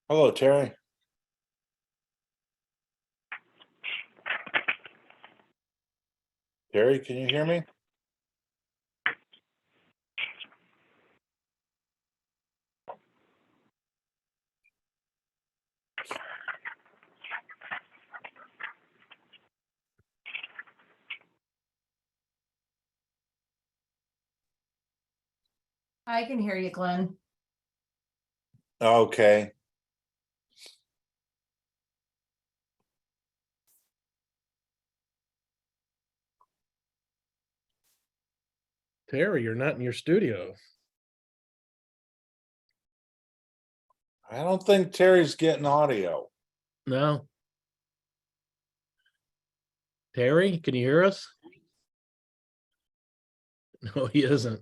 Hello, Terry. Terry, can you hear me? I can hear you, Glenn. Okay. Terry, you're not in your studio. I don't think Terry's getting audio. No. Terry, can you hear us? No, he isn't.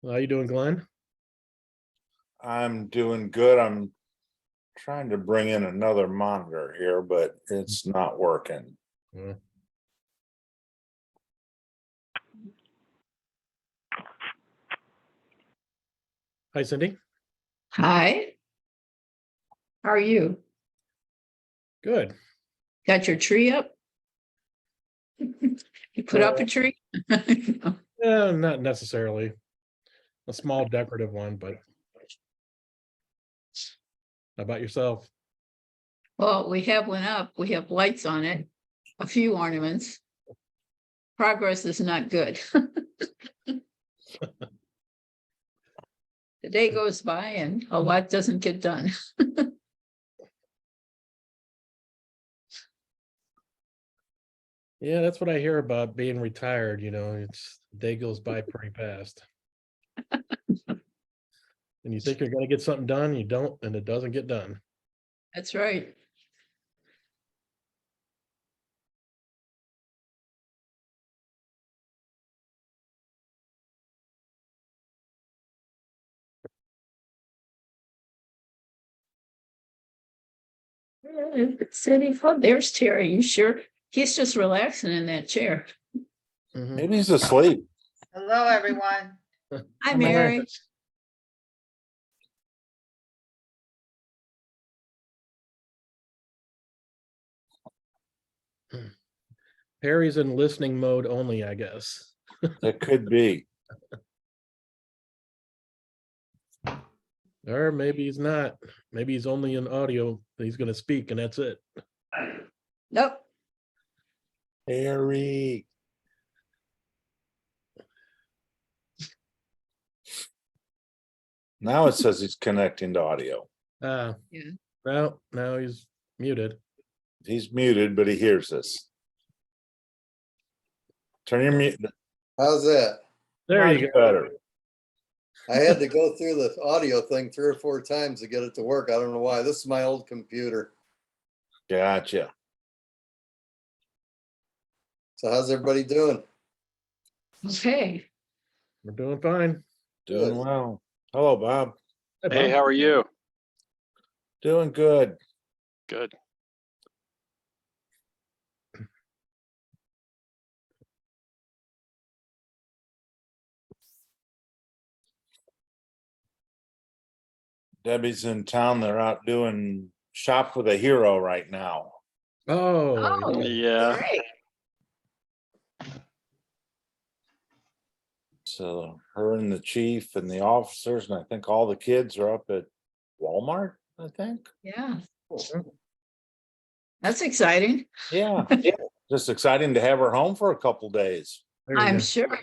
How you doing, Glenn? I'm doing good. I'm trying to bring in another monitor here, but it's not working. Yeah. Hi, Cindy. Hi. How are you? Good. Got your tree up? You put up a tree? Not necessarily. A small decorative one, but how about yourself? Well, we have one up. We have lights on it, a few ornaments. Progress is not good. The day goes by and a lot doesn't get done. Yeah, that's what I hear about being retired. You know, it's the day goes by pretty fast. And you think you're going to get something done, you don't, and it doesn't get done. That's right. City Hall, there's Terry. You sure? He's just relaxing in that chair. Mhm. Maybe he's asleep. Hello, everyone. Hi, Mary. Harry's in listening mode only, I guess. It could be. Or maybe he's not. Maybe he's only in audio. He's going to speak and that's it. Nope. Terry. Now it says he's connecting to audio. Yeah. Well, now he's muted. He's muted, but he hears us. Turn your mute. How's that? There you go. Better. I had to go through the audio thing 3 or 4 times to get it to work. I don't know why. This is my old computer. Gotcha. So how's everybody doing? Okay. We're doing fine. Doing Good. well. Hello, Bob. Hey, Hey, Bob. how are you? Doing good. Good. Debbie's in town. They're out doing Shop with a Hero right now. Oh. Yeah. Great. So her and the chief and the officers, and I think all the kids are up at Walmart, I think. Yeah. That's exciting. Yeah. Just exciting to have her home for a couple days. There you I'm go. sure.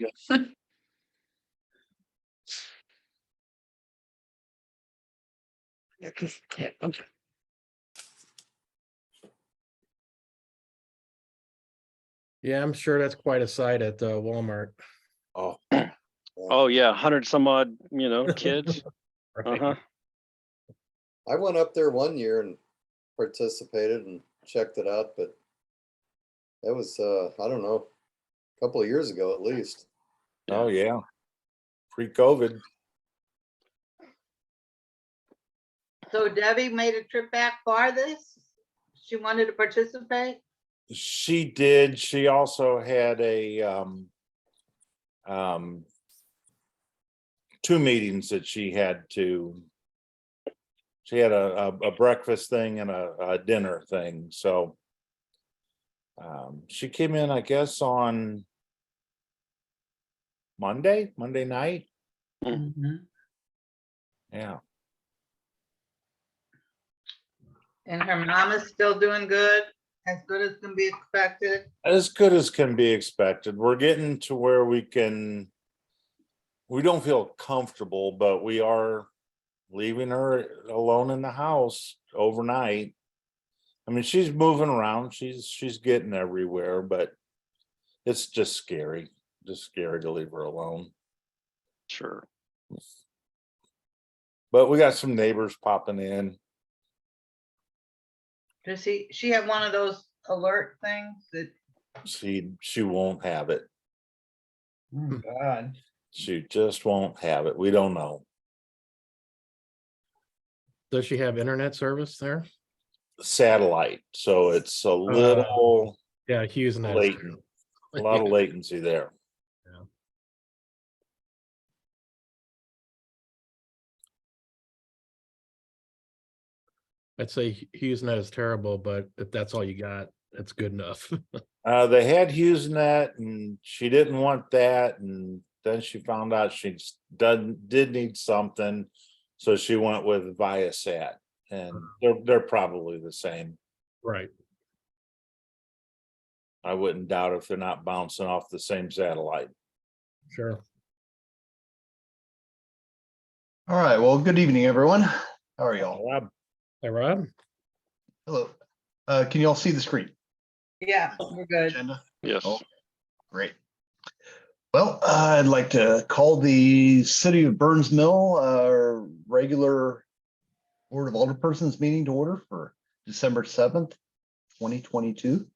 Yeah, I'm sure that's quite a sight at Walmart. Oh, Oh, yeah, 100 some odd, kids. Right. Uh-huh. I went up there one year and participated and checked it out, but that was, I don't know, a couple of years ago at least. oh, yeah. Pre-COVID. So Debbie made a trip back for this? She wanted to participate? She did. She also had a two meetings that she had a breakfast thing and a dinner thing. So she came in, I guess, on Monday night. Yeah. And her mom is still doing good, as good as can be expected. As good as can be expected. We're getting to where we don't feel comfortable, but we are leaving her alone in the house overnight. I mean, she's moving around, she's getting everywhere, but it's just scary to leave her alone. Sure. But we got some neighbors popping in. Does she have one of those alert things that, She won't have it. oh God. She just won't have it. We don't know. Does she have internet service there? Satellite, so it's a little Yeah, Hughes and latent, a lot of latency there. I'd say HughesNet is terrible, but if that's all you got, it's good enough. They had HughesNet and she didn't want that, and then she found out she did need something, so she went with Viasat, and they're probably the same. Right. I wouldn't doubt if they're not bouncing off the same satellite. Sure. All right, well, good evening, everyone. How are y'all? Rob, Hey, Rob? Hello. Can you all see the screen? Yeah, we're good. Agenda? Yes. Oh, great. Well, I'd like to call the City of Burns Mill regular Board of Alderpersons meeting to order for December 7th, 2022.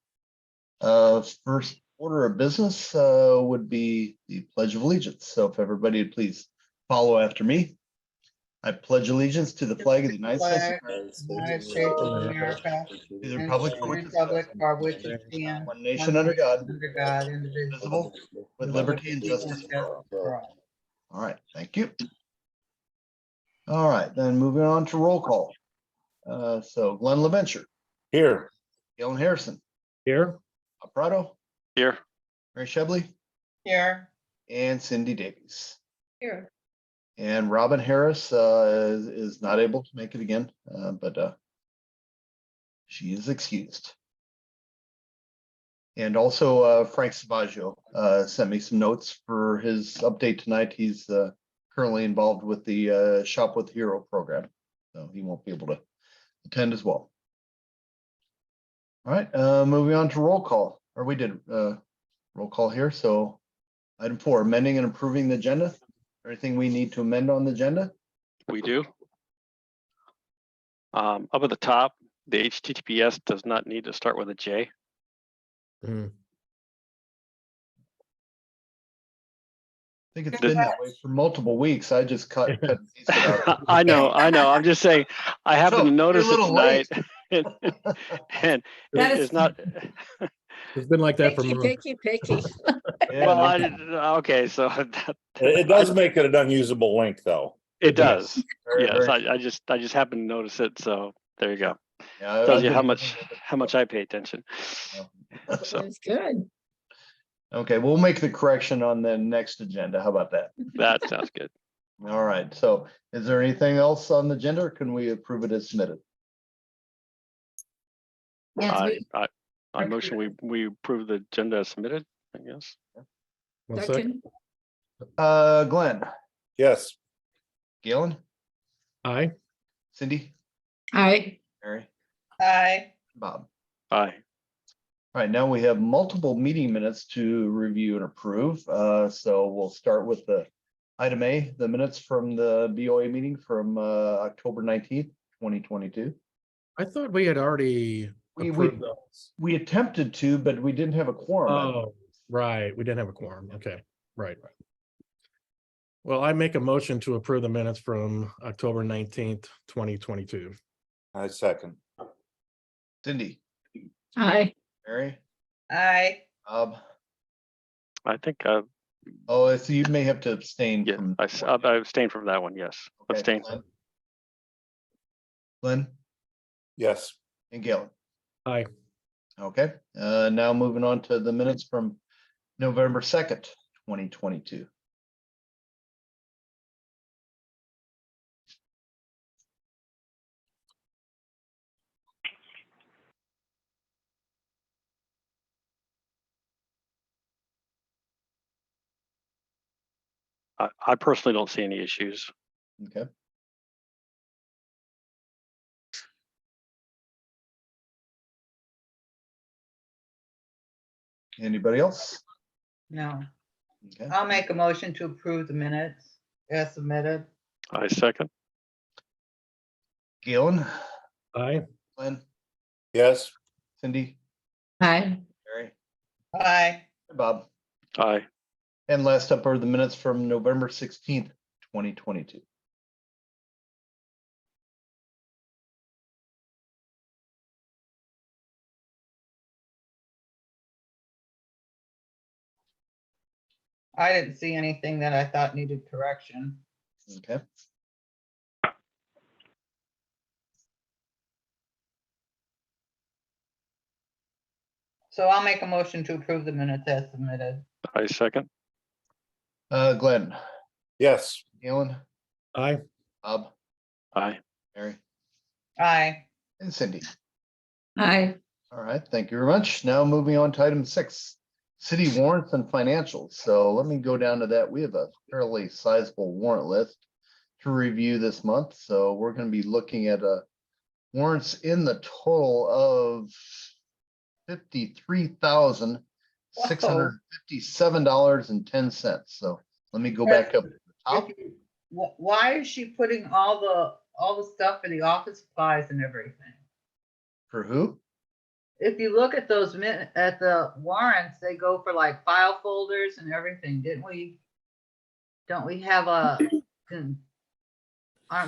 First order of business would be the Pledge of Allegiance. So if everybody would please follow after me. I pledge allegiance to the flag of the United States of America, United States of America. to the And republic to for the which it republic stands, for which it stands. one nation under God, Under God, indivisible. indivisible, with liberty and justice for all. All right, thank you. All right, then moving on to roll call. So Glenn LaVenture, here. Galen Harrison, Here? Prado, Here. Mary Shebley, Here. and Cindy Davies. Here. And Robin Harris is not able to make it again, but she is excused. And also Frank Savaggio sent me some notes for his update tonight. He's currently involved with the Shop with Hero program, so he won't be able to attend as well. All right, moving on to roll call, or we did roll call here. So item 4, amending and approving the agenda. Anything we need to amend on the agenda? We do. Up at the top, the HTTPS does not need to start with a J. Hmm. I think it's been that way for multiple weeks. I just cut and pasted it out. I know. I'm just saying, I happened So, to notice you're a it little tonight. late. And That it's is- not, It's been like that for Picky, months. picky, picky. Yeah, well, no I, kidding. okay, so It does make it an unusable link, though. it does. Very, Yes, very I just happened to notice it. So there you go. Yeah, Tells I've you been how using much it. I pay attention. So That's good. Okay, we'll make the correction on the next agenda. How about that? that sounds good. All right, so is there anything else on the agenda, or can we approve it as submitted? Yes, I motion we approve the agenda as submitted, I guess. One second. Second. Glenn, Yes. Galen, Aye. Cindy, Aye. Mary, Aye. Bob. Aye. All All right, now we have multiple meeting minutes to review and approve. So we'll start with the item A, the minutes from the BOA meeting from October 19th, 2022. I thought we had already We- approved those. We attempted to, but we didn't have a quorum. Oh, right, we didn't have a quorum. Okay, right. Well, I make a motion to approve the minutes from October 19th, 2022. I second. Cindy, Aye. Mary, I, Bob. I think, Oh, so you may have to abstain yeah, from. I abstained from that one, yes. Okay, Abstain. Glenn Yes, and Galen. Aye. Okay, now moving on to the minutes from November 2nd, 2022. I personally don't see any issues. Okay. Anybody else? no, Okay. I'll make a motion to approve the minutes as submitted. I second. Galen, Aye. Glenn, yes, Cindy, Aye. Mary, I, Bob. Aye. And last up are the minutes from November 16th, 2022. I didn't see anything that I thought needed correction. Okay. So I'll make a motion to approve the minutes as submitted. I second. Glenn, yes, Galen, Aye. Bob, Aye. Mary, I, and Cindy. Aye. All right, thank you very much. Now moving on to item 6, city warrants and financials. So let me go down to that. We have a fairly sizable warrant list to review this month. So we're going to be looking at warrants in the total of $53,657.10. So let me go back up to the top. if you- why is she putting all the stuff for the office supplies and everything? For who? If you look at those at the warrants, they go for like file folders and everything, didn't we? Don't we have aren't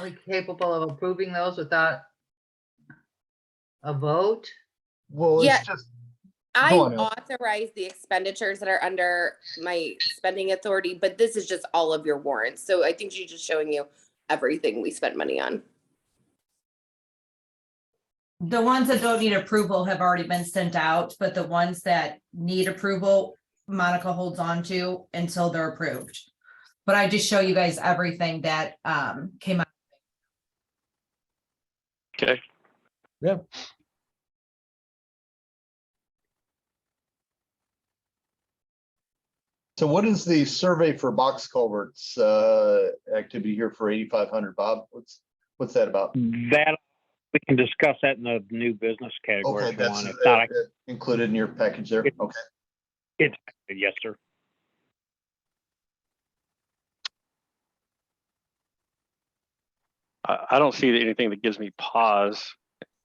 we capable of approving those without a vote? Well, Yeah. it's just, I Go on, Elle. authorize the expenditures that are under my spending authority, but this is just all of your warrants. So I think she's just showing you everything we spent money on. The ones that don't need approval have already been sent out, but the ones that need approval, Monica holds on to until they're approved. But I just show you guys everything that came out. Okay. Yeah. so what is the survey for box culverts activity here for 8,500, Bob? What's that about? That, we can discuss that in the new business category Okay, if you that's want. If not, included in your package there. It- Okay. it's, yes, sir. I don't see anything that gives me pause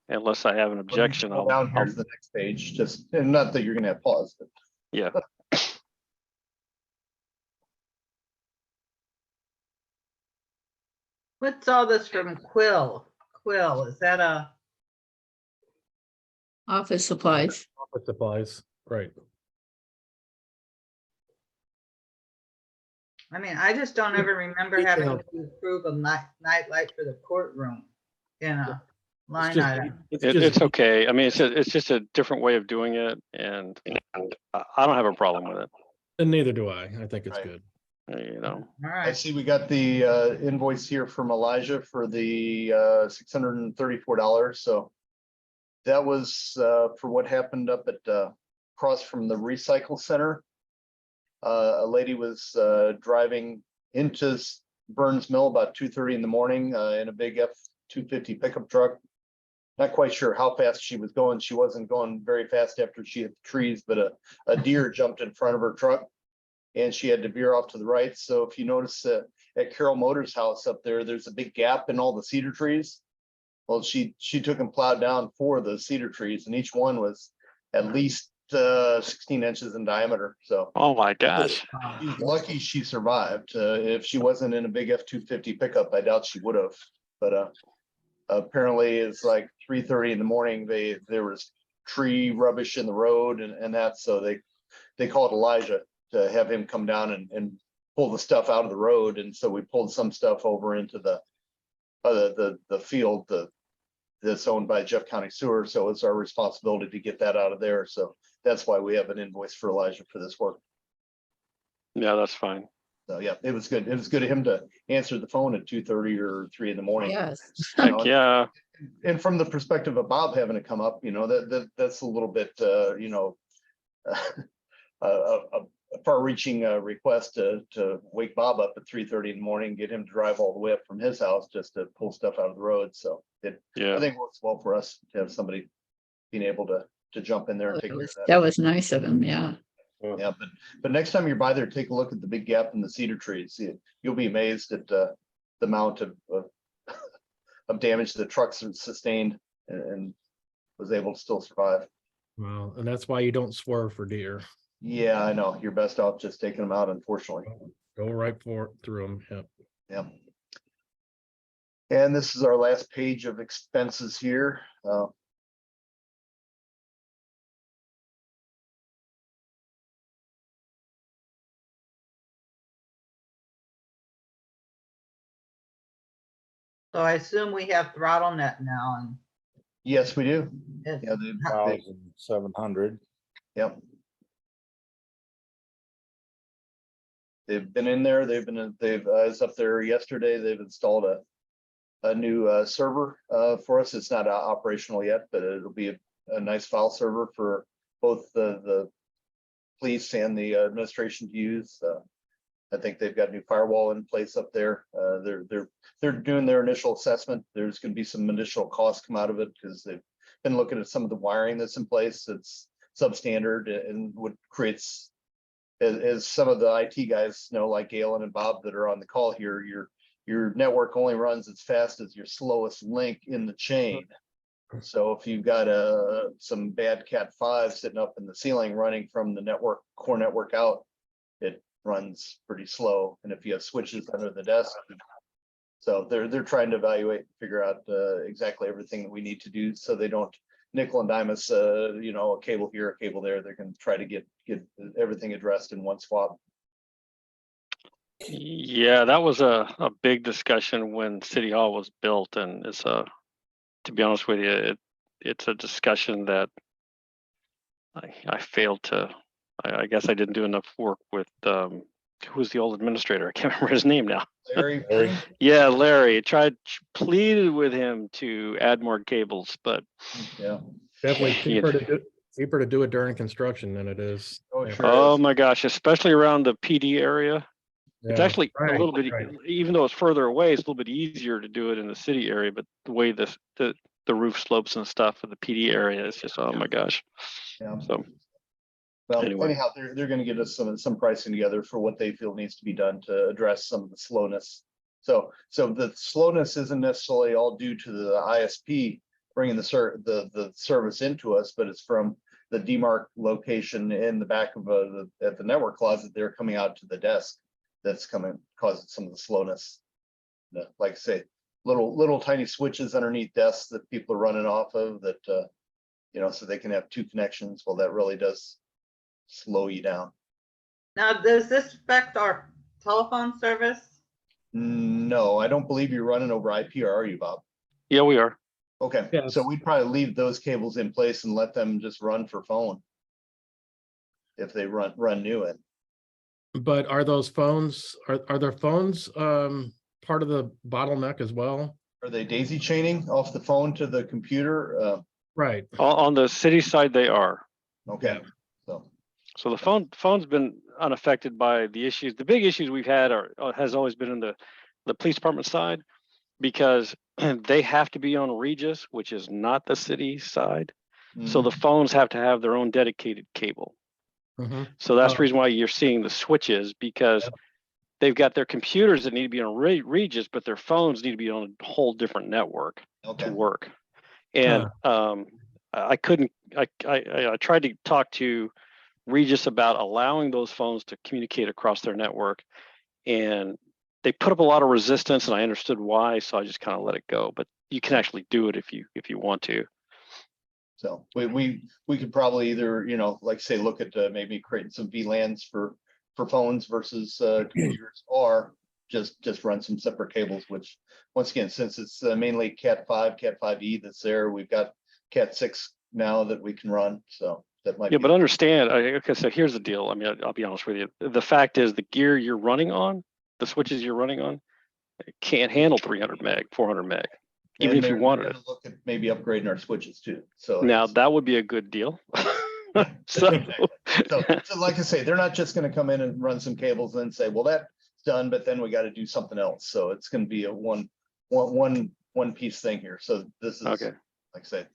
unless I have an objection. Go down here to the next page, just, and not that you're gonna have pause, but Yeah. What's all this from Quill? Quill, is that Office supplies. Office supplies, right. I mean, I just don't ever remember having to approve a night light for the courtroom in a line just- item. It's okay. I mean, it's just a different way of doing it, and I don't have a problem with it. And neither do I. I think it's Right. good. You know, All I right, see we got the invoice here from Elijah for the $634. So that was for what happened up at across from the recycle center. A lady was driving into Burns Mill about 2:30 in the morning in a big F-250 pickup truck. not quite sure how fast she was going. She wasn't going very fast after she hit the trees, but a deer jumped in front of her truck and she had to veer off to the right. So if you notice at Carol Motors' house up there, there's a big gap in all the cedar trees. Well, she took and plowed down 4 of the cedar trees, and each one was at least 16 inches in diameter. So Oh my gosh. she's lucky she survived. If she wasn't in a big F-250 pickup, I doubt she would have. But apparently, it's like 3:30 in the morning. There was tree rubbish in the road and that, so they called Elijah to have him come down and pull the stuff out of the road. And so we pulled some stuff over into the field that's owned by Jeff County Sewer. So it's our responsibility to get that out of there. So that's why we have an invoice for Elijah for this work. Yeah, that's fine. So yeah, it was good. It was good of him to answer the phone at 2:30 or 3 in the morning. Yes. You know, Heck yeah. and from the perspective of Bob having to come up, that's a little bit, a far-reaching request to wake Bob up at 3:30 in the morning, get him to drive all the way up from his house just to pull stuff out of the road. So I Yeah. think it works well for us to have somebody being able to jump in there and take care of that. That was nice of him, yeah. Yeah, but next time you're by there, take a look at the big gap in the cedar trees. You'll be amazed at the amount of damage the trucks have sustained and was able to still survive. Well, and that's why you don't swerve for deer. Yeah, I know. You're best off just taking them out, unfortunately. Go right through them. Yep. Yeah. And this is our last page of expenses here. So I assume we have throttle net now and Yes, we do. it's, Yeah, 1,700. yep. They've been in there. I was up there yesterday. They've installed a new server for us. It's not operational yet, but it'll be a nice file server for both the police and the administration to use. I think they've got a new firewall in place up there. They're doing their initial assessment. There's going to be some initial costs come out of it because they've been looking at some of the wiring that's in place that's substandard and what creates, as some of the IT guys know, like Galen and Bob that are on the call here, your network only runs as fast as your slowest link in the chain. So if you've got some bad Cat5 sitting up in the ceiling running from the core network out, it runs pretty slow. And if you have switches under the desk, so they're trying to evaluate and figure out exactly everything that we need to do so they don't nickel and dime us, a cable here, a cable there. They're going to try to get everything addressed in one swap. Yeah, that was a big discussion when City Hall was built, and it's to be honest with you, it's a discussion that I failed to. I guess I didn't do enough work with who was the old administrator? I can't remember his name now. Larry. Yeah, Larry. Pleaded with him to add more cables, but Yeah. Definitely Yeah. cheaper to do it during construction than it is. Oh, Yeah. sure. oh my gosh, especially around the PD area. It's Yeah. actually a Right, little bit, right. even though it's further away, it's a little bit easier to do it in the city area. But the way the roof slopes and stuff of the PD area is just, oh my gosh. Yeah. So Well, anyway. anyhow, they're going to get us some pricing together for what they feel needs to be done to address some of the slowness. So the slowness isn't necessarily all due to the ISP bringing the service into us, but it's from the demarc location in the back of at the network closet. They're coming out to the desk. That's causing some of the slowness. Like I say, little tiny switches underneath desks that people are running off of that, so they can have 2 connections. Well, that really does slow you down. now, does this affect our telephone service? No, I don't believe you're running over IP, or are you, Bob? Yeah, we are. Okay, Yes. so we'd probably leave those cables in place and let them just run for phone if they run new in. But are those phones, are their phones part of the bottleneck as well? Are they daisy chaining off the phone to the computer? Right. On the city side, they are. Okay, So the phone's been unaffected by the issues. The big issues we've had has always been in the police department side. because they have to be on Regis, which is not the city side. So Mhm. the phones have to have their own dedicated cable. Mhm. So that's the Oh. reason why you're seeing the switches, because Yep. they've got their computers that need to be on Regis, but their phones need to be on a whole different network Okay. to work. And I couldn't. I tried to talk to Regis about allowing those phones to communicate across their network, and they put up a lot of resistance, and I understood why, so I just kind of let it go. But you can actually do it if you want to. So we could probably either, you know, like say, look at maybe creating some VLANs for phones versus computers, or just run some separate cables, which once again, since it's mainly Cat 5, Cat 5e that's there, we've got Cat 6 now that we can run. So that might Yeah, be but understand, okay, so here's the deal. I mean, I'll be honest with you. The fact is, the gear you're running on, the switches you're running on, it can't handle 300 meg, 400 meg, even and if you they're wanted it. gonna look at maybe upgrading our switches too. So Now it's- that would be a good deal. Yeah, So, exactly. So like I say, they're not just going to come in and run some cables and say, well, that's done, but then we got to do something else. So it's going to be a one piece thing here. So this is, okay. like I said,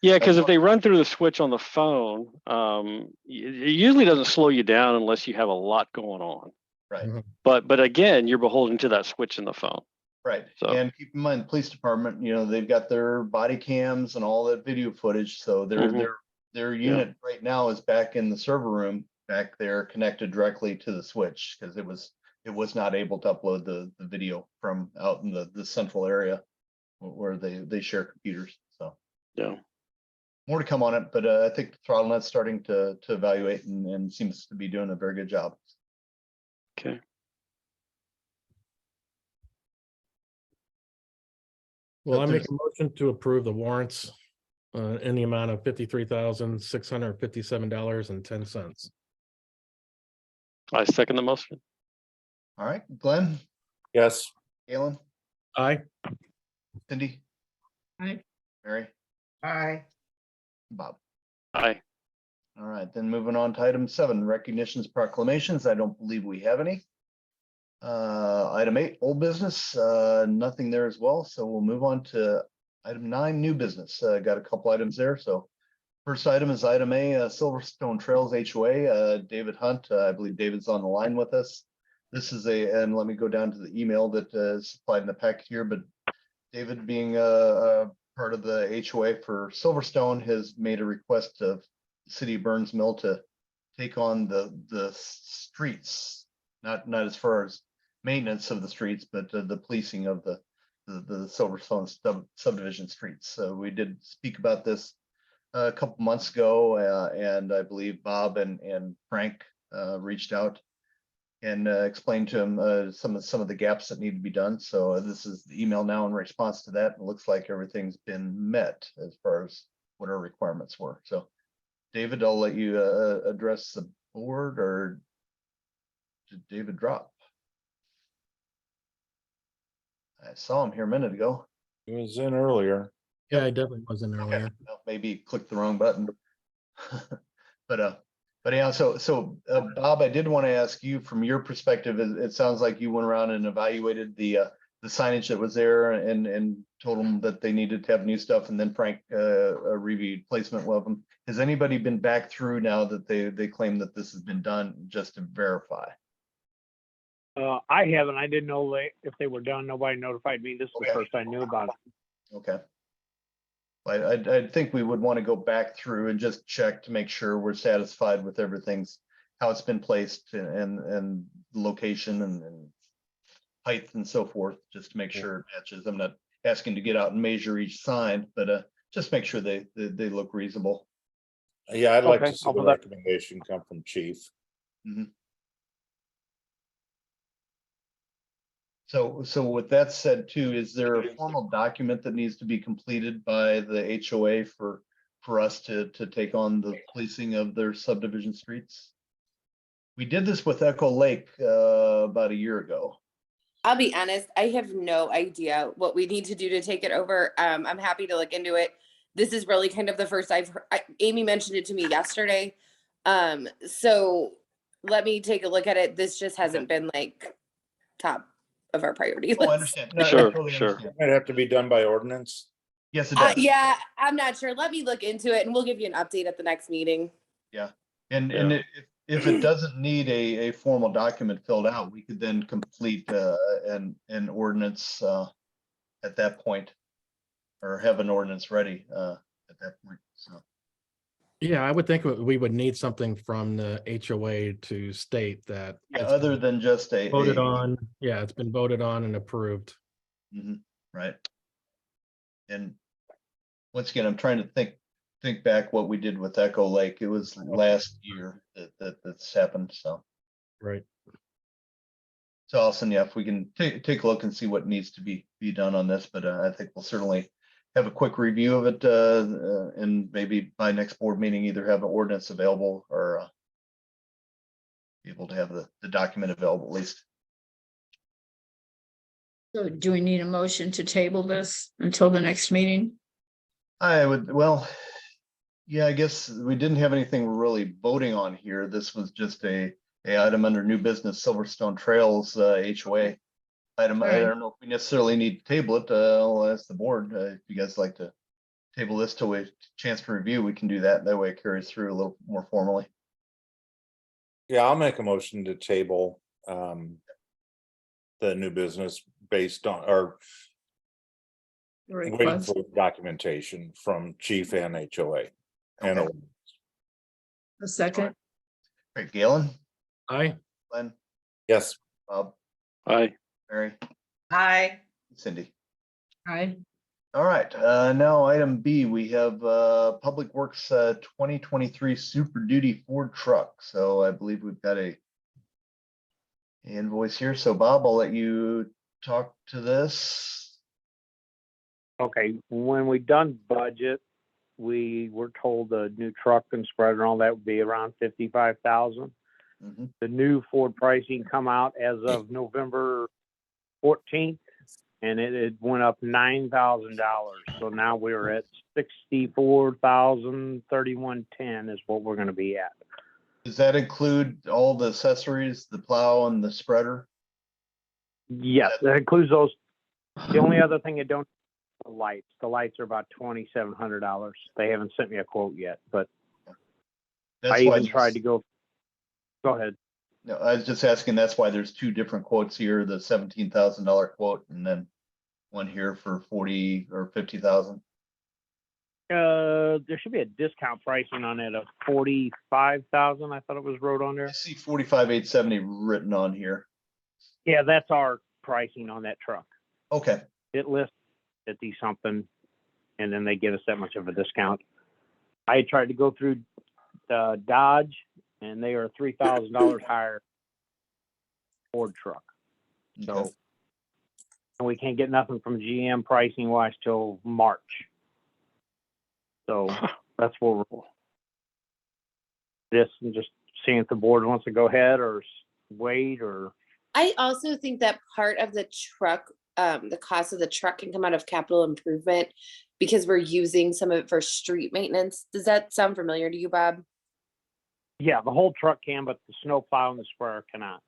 Yeah, because if they run through the switch on the phone, it usually doesn't slow you down unless you have a lot going on. right, But again, you're beholden to that switch in the phone. right. So And keep in mind, police department, you know, they've got their body cams and all that video footage. So their unit right now is back in the server room back there, connected directly to the switch, because it was not able to upload the video from out in the central area where they share computers. So yeah. more to come on it, but I think the ThrottleNet's starting to evaluate and seems to be doing a very good job. Okay. Well, I But make a motion to approve the warrants in the amount of $53,657.10. I second the motion. All right, Glenn, Yes, Galen, Aye. Cindy, Aye. Mary, Aye. Bob. Aye. All right, then moving on to item 7, recognitions, proclamations. I don't believe we have any. Item 8, old business, nothing there as well. So we'll move on to item 9, new business. Got a couple items there. So first item is item A, Silverstone Trails HOA. David Hunt, I believe David's on the line with us. This is and let me go down to the email that is supplied in the packet here, but David, being part of the HOA for Silverstone, has made a request of the city of Burns Mill to take on the streets, not as far as maintenance of the streets, but the policing of the Silverstone subdivision streets. So we did speak about this a couple months ago, and I believe Bob and Frank reached out and explained to him some of the gaps that need to be done. So this is the email now in response to that. It looks like everything's been met as far as what our requirements were. So David, I'll let you address the board, or did David drop? I saw him here a minute ago. he was in earlier. Yeah, I definitely wasn't earlier. Okay, well, maybe clicked the wrong button. But yeah, so Bob, I did want to ask you, from your perspective, it sounds like you went around and evaluated the signage that was there and told them that they needed to have new stuff, and then Frank reviewed placement of them. Has anybody been back through now that they claim that this has been done, just to verify? I haven't. I didn't know if they were done. Nobody notified me. This is Okay. the first I knew about it. Okay. I think we would want to go back through and just check to make sure we're satisfied with everything's, how it's been placed and location and height and so forth, just to make sure it matches. I'm not asking to get out and measure each sign, but just make sure they look reasonable. Yeah, I'd like Okay, to see I'll the put that- recommendation come from chief. So with that said too, is there a formal document that needs to be completed by the HOA for us to take on the policing of their subdivision streets? We did this with Echo Lake about a year ago. I'll be honest, I have no idea what we need to do to take it over. I'm happy to look into it. This is really kind of the first I've heard. Amy mentioned it to me yesterday. So let me take a look at it. This just hasn't been like top of our priority Oh, I list. understand. No, I Sure, totally sure. understand. Might have to be done by ordinance. Yes, it does. Yeah, I'm not sure. Let me look into it and we'll give you an update at the next meeting. Yeah, and Yeah. if it doesn't need a formal document filled out, we could then complete an ordinance at that point, or have an ordinance ready at that point. So Yeah, I would think we would need something from the HOA to state that. yeah, it's other been than just a Voted on, yeah, it's been voted on and approved. Mhm, right. And once again, I'm trying to think back what we did with Echo Lake. It was last year that's happened. So Right. Allison, yeah, if we can take a look and see what needs to be done on this, but I think we'll certainly have a quick review of it, and maybe by next board meeting, either have an ordinance available or be able to have the document available at least. So do we need a motion to table this until the next meeting? I would, well, yeah, I guess we didn't have anything we're really voting on here. This was just a item under new business Silverstone Trails HOA item. I Alright. don't know if we necessarily need to table it. I'll ask the board if you guys like to table this till we chance to review. We can do that. That way it carries through a little more formally. Yeah, I'll make a motion to table the new business based on, or waiting Request. for documentation from chief and HOA. And Okay. A second. Great, Galen, Aye. Glenn, yes, Bob, Aye. Mary, Hi. Cindy. Aye. All right, now item B, we have Public Works 2023 Super Duty Ford truck. So I believe we've got a invoice here. So Bob, I'll let you talk to this. Okay, when we done budget, we were told the new truck and spreader and all that would be around 55,000. Mhm. The new Ford pricing come out as of November 14th, and it went up $9,000. So now we're at 64,031.10 is what we're going to be at. Does that include all the accessories, the plow and the spreader? Yes, that includes those. The only other thing it don't the lights. The lights are about $2,700. They haven't sent me a quote yet, but That's I why even tried to go. Go ahead. No, I was just asking, that's why there's two different quotes here, the $17,000 quote and then one here for 40 or 50,000. There should be a discount pricing on it of 45,000. I thought it was wrote on I there. see 45,870 written on here. Yeah, that's our pricing on that truck. Okay, It lists 50 something, and then they give us that much of a discount. I tried to go through Dodge, and they are $3,000 higher Ford truck. So, okay. and we can't get nothing from GM pricing wise till March. So that's what we're this and just seeing if the board wants to go ahead or wait or. I also think that part of the truck, the cost of the truck can come out of capital improvement because we're using some of it for street maintenance. Does that sound familiar to you, Bob? Yeah, the whole truck can, but the snow plow and the sprayer cannot.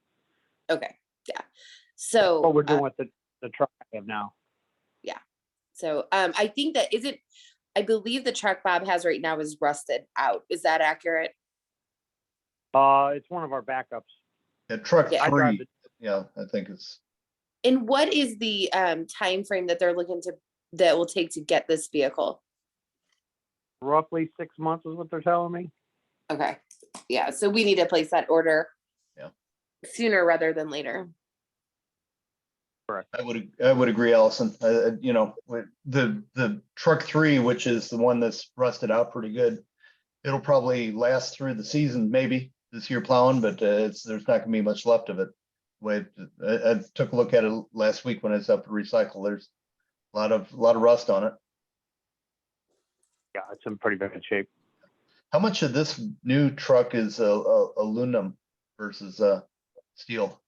Okay, yeah. So What we're doing with the truck I have now. So I think that I believe the truck Bob has right now is rusted out. Is that accurate? It's one of our backups. Yeah, truck Yeah. I drive 3, yeah, I think it's, And what is the time frame that they're looking that will take to get this vehicle? roughly 6 months is what they're telling me. Okay, yeah, so we need to place that order Yeah. sooner rather than later. I would agree, Allison. You know, with the truck 3, which is the one that's rusted out pretty good, it'll probably last through the season, maybe this year plowing, but there's not gonna be much left of it. Wait, I took a look at it last week when I was up to recycle. There's a lot of rust on it. Yeah, it's in pretty bad shape. How much of this new truck is aluminum versus steel?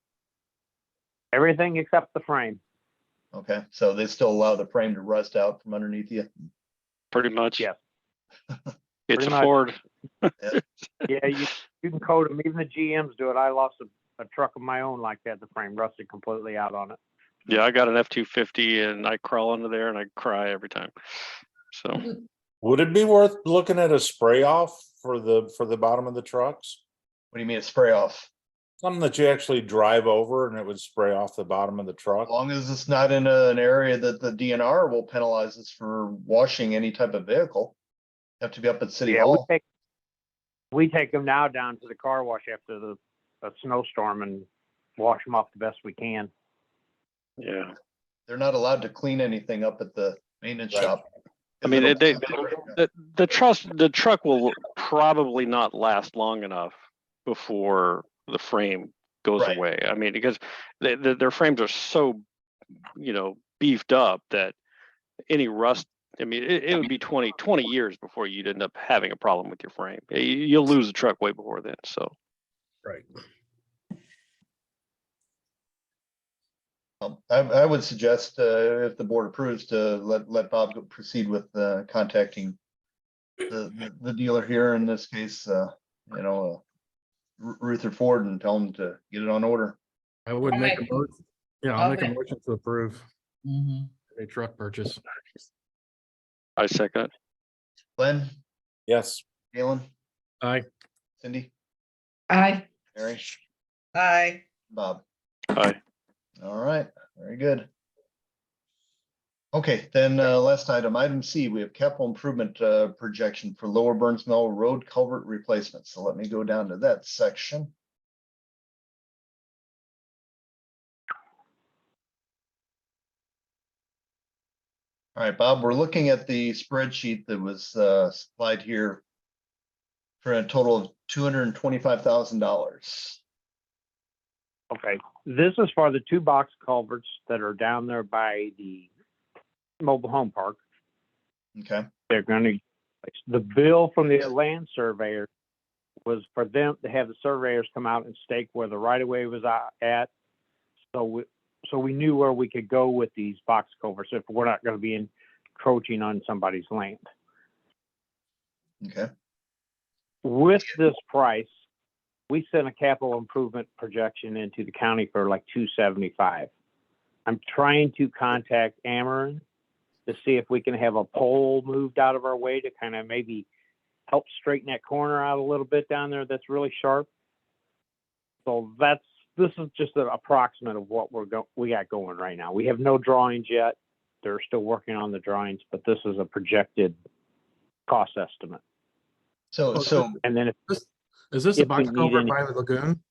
Everything except the frame. Okay, so they still allow the frame to rust out from underneath you. Pretty much. Yeah. It's Pretty a much. Ford. Yeah, you can coat them. Even the GMs do it. I lost a truck of my own like that. The frame rusted completely out on it. Yeah, I got an F-250 and I crawl under there and I cry every time. So Would it be worth looking at a spray off for the bottom of the trucks? What do you mean a spray off? Something that you actually drive over and it would spray off the bottom of the truck? As long as it's not in an area that the DNR will penalize us for washing any type of vehicle. Have to be up at City Yeah, Hall. we take them now down to the car wash after a snowstorm and wash them off the best we can. yeah, They're not allowed to clean anything up at the maintenance Right. shop. I mean, It'll- the truck will probably not last long enough before the frame goes Right. away. I mean, because their frames are so, beefed up that any rust, I mean, it would be 20 years before you'd end up having a problem with your frame. You'll lose the truck way before then. So Right. I would suggest, if the board approves, to let Bob proceed with contacting the dealer here, in this case, Rutherford, and tell him to get it on order. I would I'll make a make- motion. Yeah, I'll I'll make a make- motion to approve Mhm. a truck purchase. I second it. Glenn, Yes. Galen, Aye. Cindy, I, Mary, Aye. Bob. Aye. All right, very good. Okay, then last item C, we have capital improvement projection for Lower Burns Mill Road culvert replacement. So let me go down to that section. All right, Bob, we're looking at the spreadsheet that was supplied here for a total of $225,000. Okay, this is for the two box culverts that are down there by the mobile home park. Okay, They're gonna, the bill from the land surveyor was for them to have the surveyors come out and stake where the right of way was at. So we knew where we could go with these box culverts if we're not gonna be encroaching on somebody's land. okay, With this price, we sent a capital improvement projection into the county for like 275. I'm trying to contact Ameren to see if we can have a pole moved out of our way to kind of maybe help straighten that corner out a little bit down there that's really sharp. So this is just an approximate of what we got going right now. We have no drawings yet. They're still working on the drawings, but this is a projected cost estimate. so And then Is this a If we box need culvert any- by the lagoon?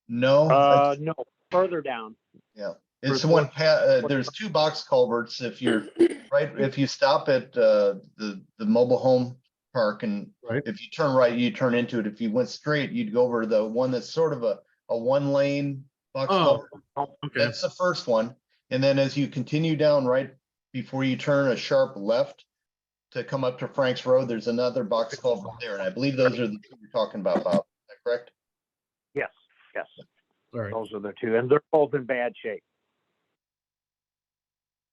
no. no, further down. Yeah, it's the one, there's two box culverts. If you're right, if you stop at the mobile home park, and Right. if you turn right, you turn into it. If you went straight, you'd go over to the one that's sort of a one lane box Oh, culvert. okay. That's the first one. And then as you continue down right before you turn a sharp left to come up to Frank's Road, there's another box culvert there. And I believe those are the two you're talking about, Bob. Is that correct? Yes. All right. Those are the two, and they're both in bad shape.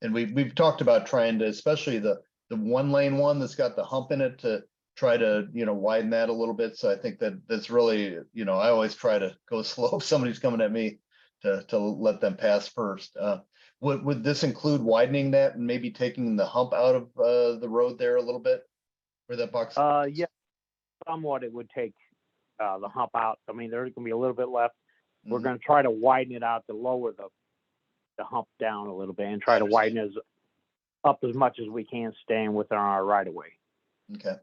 And we've talked about trying to, especially the one lane one that's got the hump in it, to try to, widen that a little bit. So I think that's really, I always try to go slow if somebody's coming at me to let them pass first. Would this include widening that and maybe taking the hump out of the road there a little bit? Where that box? Yeah, somewhat it would take the hump out. I mean, there's gonna be a little bit left. We're Mhm. gonna try to widen it out to lower the hump down a little bit and try to widen it up as much as we can, staying within our right of way. Okay.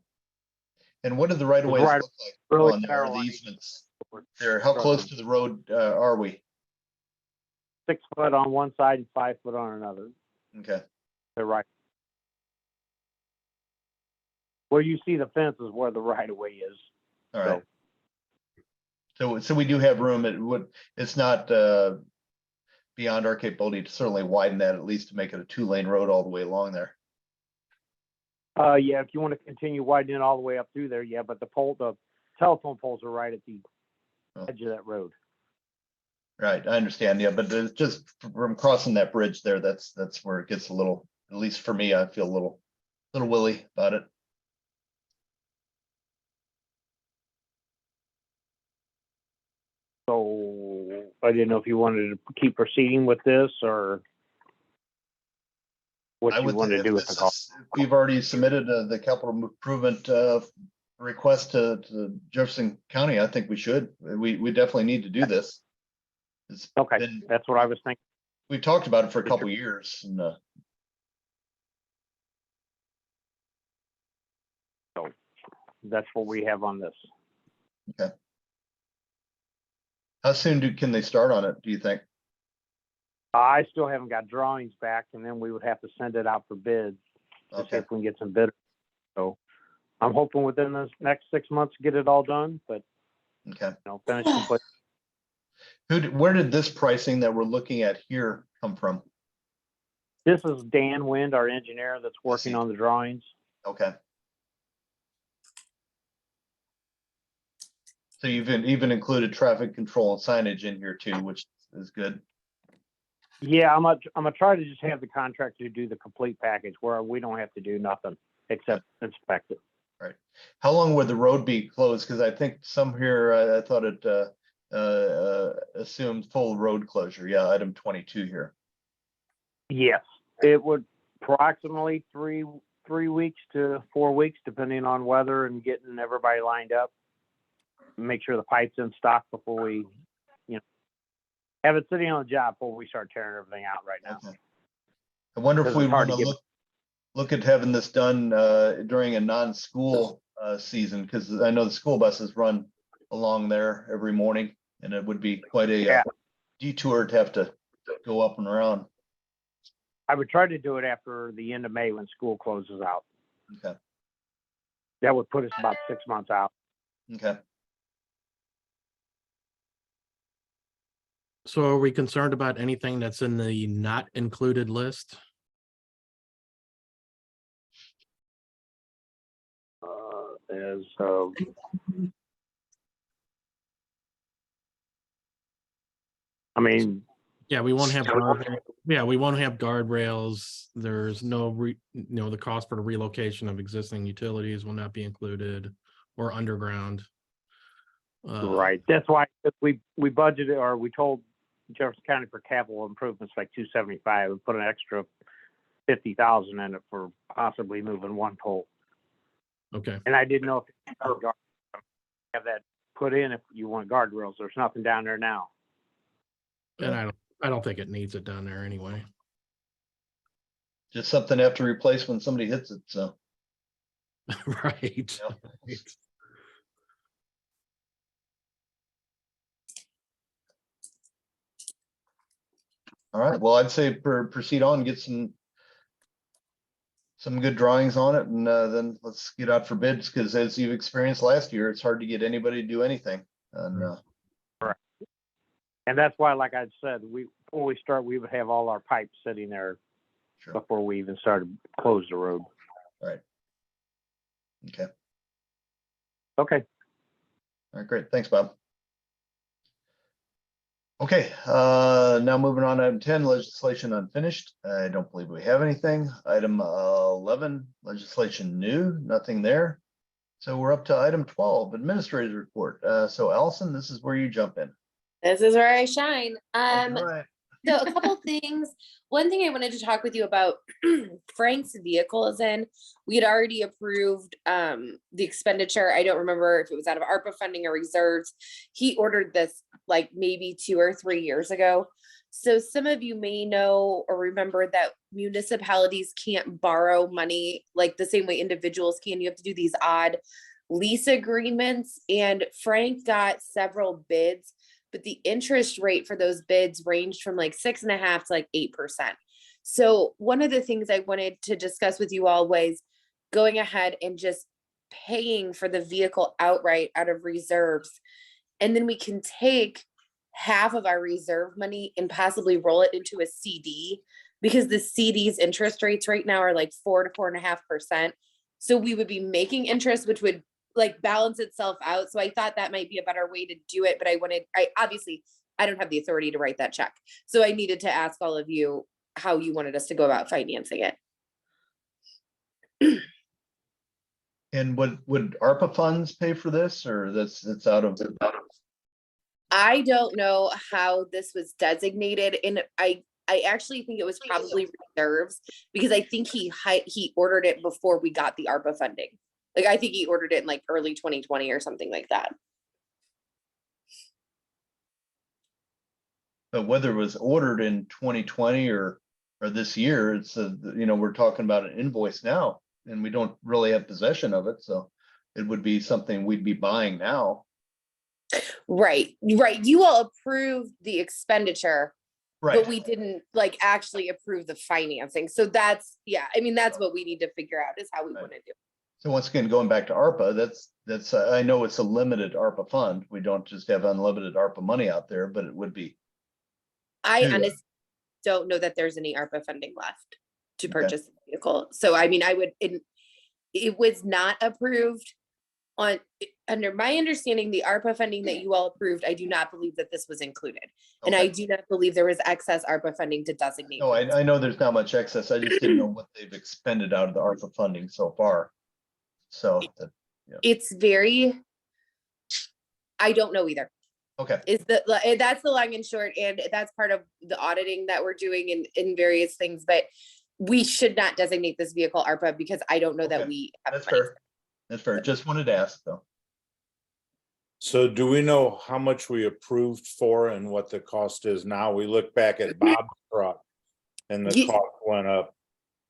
And what do the right of ways Right- look like really on there, narrow or the on easements there? How close to the road are we? 6 foot on one side and 5 foot on another. Okay, They're right. Where you see the fence is where the right of way is. all right. So we do have room. It's not beyond our capability to certainly widen that, at least to make it a 2-lane road all the way along there. Yeah, if you want to continue widening it all the way up through there, yeah, but the telephone poles are right at the Oh. edge of that road. Right, I understand. Yeah, but it's just from crossing that bridge there, that's where it gets a little, at least for me, I feel a little willy about it. So I didn't know if you wanted to keep proceeding with this or what I you would wanted to think do if with the this call. is- if we've already submitted the capital improvement request to Jefferson County. I think we should. We definitely need to do this. It's Okay, been, that's what I was thinking. we've talked about it for a couple years and That's what we have on this. how soon can they start on it, do you think? I still haven't got drawings back, and then we would have to send it out for bids to see Okay, if we can get some bidders. So I'm hoping within the next 6 months to get it all done, but okay. finish complete. Where did this pricing that we're looking at here come from? This is Dan Wind, our engineer that's working see. on the drawings. Okay. So you've even included traffic control and signage in here too, which is good. Yeah, I'm gonna try to just have the contractor do the complete package where we don't have to do nothing except inspect it. Right. How long would the road be closed? Because I think some here, I thought it assumed full road closure. Yeah, item 22 here. Yes, it would approximately three weeks to 4 weeks, depending on weather and getting everybody lined up. Make sure the pipe's in stock before we, have it sitting on the job before we start tearing everything out right now. Okay. I wonder if Because we it's hard want to to get- look at having this done during a non-school season, because I know the school buses run along there every morning, and it would be quite a Yeah. detour to have to go up and around. I would try to do it after the end of May when school closes out. Okay, That would put us about 6 months out. okay. So are we concerned about anything that's in the not included list? I mean, Yeah, we won't have, we won't have guardrails. There's no, the cost for the relocation of existing utilities will not be included or underground. right. That's why we budgeted, or we told Jefferson County for capital improvements like 275 and put an extra 50,000 in it for possibly moving one pole. Okay, And I didn't know if you have that put in if you want guardrails. There's nothing down there now. and I don't think it needs it down there anyway. Just something to have to replace when somebody hits it, so. Right. Yeah. Right. All right, well, I'd say proceed on, get some good drawings on it, and then let's get out for bids, because as you've experienced last year, it's hard to get anybody to do anything. And And that's why, like I said, before we start, we would have all our pipes sitting there sure, before we even started close the road. right. Okay, Okay. all right, great, thanks, Bob. Okay, now moving on to item 10, legislation unfinished. I don't believe we have anything. Item 11, legislation new, nothing there. So we're up to item 12, administrator's report. So Allison, this is where you jump in. This is where I shine. All right. So a couple things. One thing I wanted to talk with you about, Frank's vehicle is in. We had already approved the expenditure. I don't remember if it was out of ARPA funding or reserves. He ordered this like maybe 2 or 3 years ago. So some of you may know or remember that municipalities can't borrow money like the same way individuals can. You have to do these odd lease agreements. And Frank got several bids, but the interest rate for those bids ranged from like 6.5% to like 8%. So one of the things I wanted to discuss with you all was going ahead and just paying for the vehicle outright out of reserves. And then we can take half of our reserve money and possibly roll it into a CD, because the CD's interest rates right now are like 4 to 4.5%. So we would be making interest, which would like balance itself out. So I thought that might be a better way to do it, but I don't have the authority to write that check. So I needed to ask all of you how you wanted us to go about financing it. And would ARPA funds pay for this, or that's out of? I don't know how this was designated, and I actually think it was probably reserves, because I think he ordered it before we got the ARPA funding. Like, I think he ordered it in like early 2020 or something like that. But whether it was ordered in 2020 or this year, it's we're talking about an invoice now, and we don't really have possession of it, so it would be something we'd be buying now. Right. You all approved the expenditure, Right. but we didn't like actually approve the financing. So that's, yeah, I mean, that's what we need to figure out is how we Right. want to do it. So once again, going back to ARPA, that's I know it's a limited ARPA fund. We don't just have unlimited ARPA money out there, but it would be. I Yeah. honestly don't know that there's any ARPA funding left to Okay. purchase the vehicle. So I mean, it was not approved under my understanding, the ARPA funding that you all approved, I do not believe that this was included. And I Okay. do not believe there was excess ARPA funding to designate. No, I know there's not much excess. I just didn't know what they've expended out of the ARPA funding so far. So It's very, I don't know either. okay. That's the long and short, and that's part of the auditing that we're doing in various things, but we should not designate this vehicle ARPA because I don't know that Okay. we have That's money. fair. That's fair. Just wanted to ask though. So do we know how much we approved for and what the cost is now? We look back at Bob's truck and the Ye- cost went up.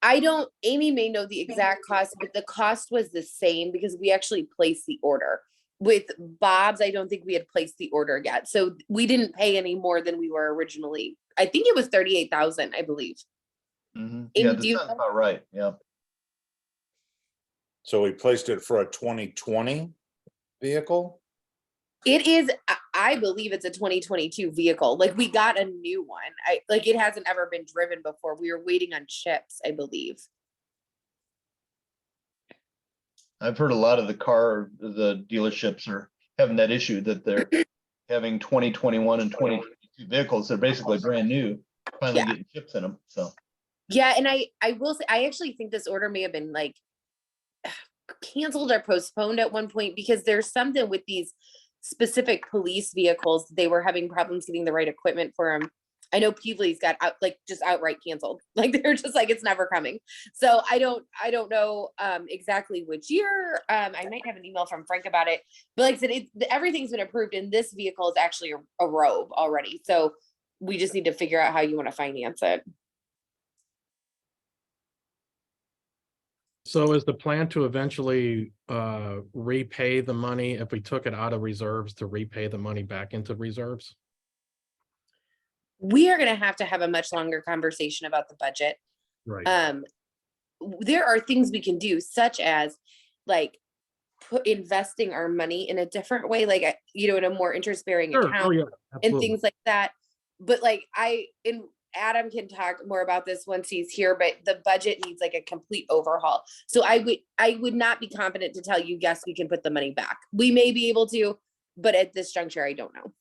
Amy may know the exact cost, but the cost was the same because we actually placed the order. With Bob's, I don't think we had placed the order yet. So we didn't pay any more than we were originally. I think it was 38,000, I believe. Mhm. Amy, Yeah, do that you sounds know? about right. Yeah. So we placed it for a 2020 vehicle? It is, I believe it's a 2022 vehicle. Like, we got a new one. It hasn't ever been driven before. We were waiting on chips, I believe. I've heard a lot of the dealerships are having that issue that they're having 2021 and 2022 vehicles. They're basically brand new, finally Yeah. getting chips in them. So Yeah, and I will say, I actually think this order may have been like canceled or postponed at one point because there's something with these specific police vehicles. They were having problems getting the right equipment for them. I know Peevely's got just outright canceled. Like, they're just like, it's never coming. So I don't know exactly which year. I might have an email from Frank about it, but like I said, everything's been approved, and this vehicle is actually a Robe already. So we just need to figure out how you want to finance it. So is the plan to eventually repay the money if we took it out of reserves to repay the money back into reserves? We are going to have a much longer conversation about the budget. Right. There are things we can do, such as like investing our money in a different way, like, in a more interest-bearing Sure. account Oh, yeah, and absolutely. things like that. But like, Adam can talk more about this once he's here, but the budget needs like a complete overhaul. So I would not be confident to tell you, yes, we can put the money back. We may be able to, but at this juncture, I don't know.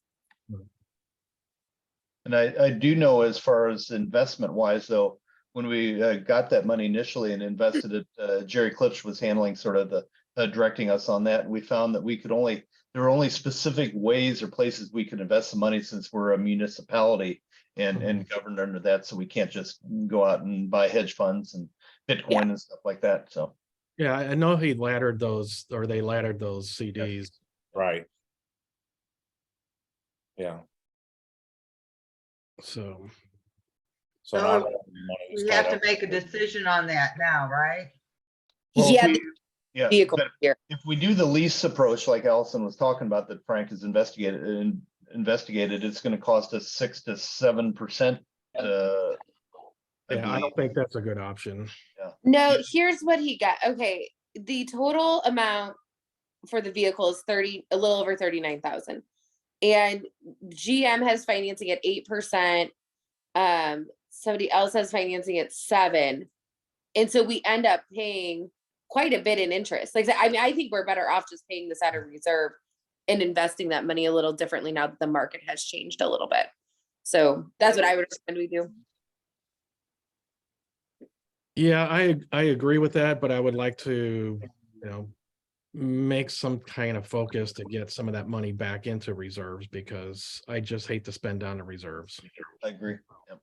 and I do know as far as investment wise though, when we got that money initially and invested it, Jerry Klipsch was handling sort of the directing us on that. And we found that there were only specific ways or places we could invest the money since we're a municipality and governed under that. So we can't just go out and buy hedge funds and Bitcoin and stuff like that. So Yeah, I know they laddered those CDs. Right. Yeah. So So now So that money's we have tied to up. make a decision on that now, right? Well, if Yeah, we- the yeah, vehicle but here. if we do the lease approach like Allison was talking about that Frank has investigated, it's going to cost us 6 to 7%. yeah, I believe. don't think that's a good option. No, here's what he got. Okay, the total amount for the vehicle is a little over 39,000, and GM has financing at 8%. Somebody else has financing at 7%, and so we end up paying quite a bit in interest. Like, I mean, I think we're better off just paying this out of reserve and investing that money a little differently now that the market has changed a little bit. So that's what I would recommend we do. Yeah, I agree with that, but I would like to, make some kind of focus to get some of that money back into reserves, because I just hate to spend down the reserves. I agree. Yep.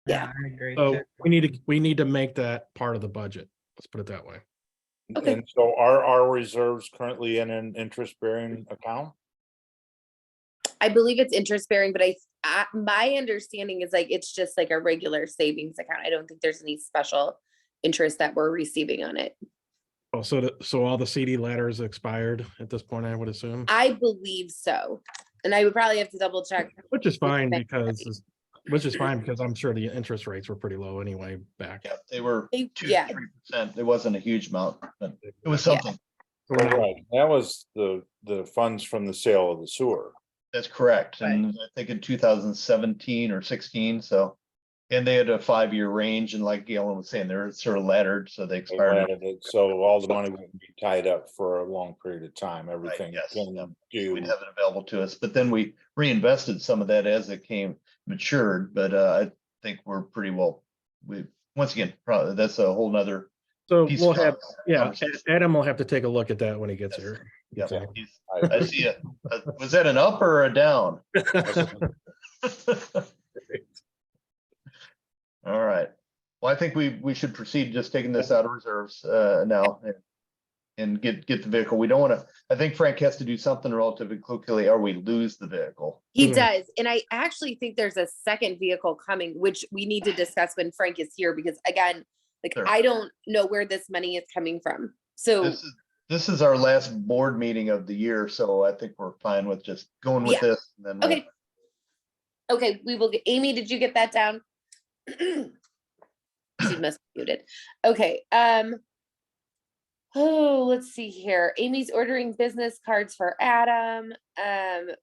Yeah, I agree. So too. we need to make that part of the budget. Let's put it that way. Okay. And so are our reserves currently in an interest-bearing account? I believe it's interest bearing, but my understanding is like, it's just like a regular savings account. I don't think there's any special interest that we're receiving on it. Oh, so all the CD letters expired at this point, I would assume, I believe so. And I would probably have to double check. which is fine bank because, I'm sure the interest rates were pretty low anyway back. Yeah, they were Yeah. 2-3%. It wasn't a huge amount, but it was Yeah. something. So we're not- Right, that was the funds from the sale of the sewer. That's correct. And I think in 2017 or 16, so. And they had a 5-year range, and like Galen was saying, they're sort of laddered, so they They expired. added it, so all the money wouldn't be tied up for a long period of time, everything yes, can yep. do. We'd have it available to us, but then we reinvested some of that as it came matured, but I think we're pretty well, once again, probably that's a whole nother. So piece we'll of have, conversation. Adam will have to take a look at that when he gets Yes. here. Yep. So- I see it. Was that an up or a down? All right. Well, I think we should proceed just taking this out of reserves now and get the vehicle. We don't want to, I think Frank has to do something relatively quickly or we lose the vehicle. He Mhm. does. And I actually think there's a second vehicle coming, which we need to discuss when Frank is here, because again, like, Sure. I don't know where this money is coming from. So This is our last board meeting of the year, so I think we're fine with just going with Yeah. this. And then we'll- okay. Okay, we will get, Amy, did you get that down? She must be muted. Okay, oh, let's see here. Amy's ordering business cards for Adam.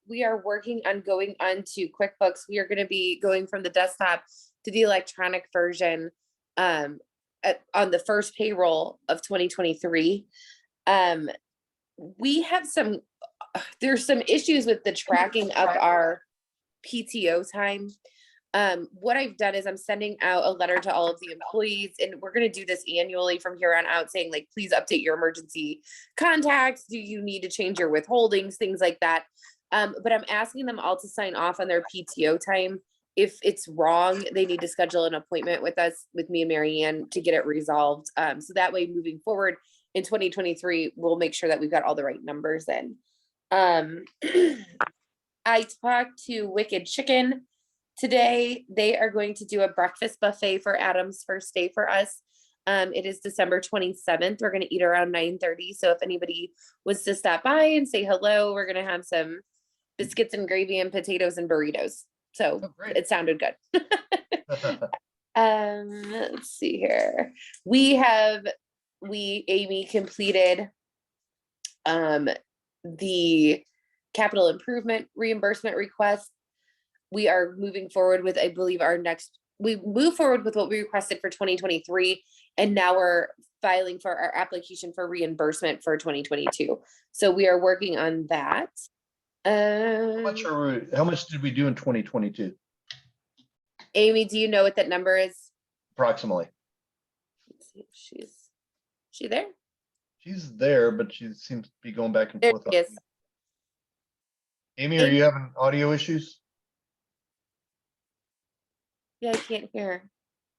We are working on going onto QuickBooks. We are going to be going from the desktop to the electronic version on the first payroll of 2023. We have there's some issues with the tracking of our PTO time. What I've done is I'm sending out a letter to all of the employees, and we're going to do this annually from here on out, saying like, please update your emergency contacts. Do you need to change your withholdings, things like that. But I'm asking them all to sign off on their PTO time. If it's wrong, they need to schedule an appointment with us, with me and Mary Ann, to get it resolved. So that way, moving forward in 2023, we'll make sure that we've got all the right numbers in. I talked to Wicked Chicken today. They are going to do a breakfast buffet for Adam's first day for us. It is December 27th. We're going to eat around 9:30. So if anybody was to stop by and say hello, we're going to have some biscuits and gravy and potatoes and burritos. So great. it sounded good. Let's see here. Amy completed the capital improvement reimbursement request. We are moving forward with, I believe, we move forward with what we requested for 2023, and now we're filing for our application for reimbursement for 2022. So we are working on that. How much did we do in 2022? Amy, do you know what that number is? Approximately. Let's see if she there? She's there, but she seems to be going back and There forth. she is. Amy, are you having audio issues? Yeah, I can't hear her.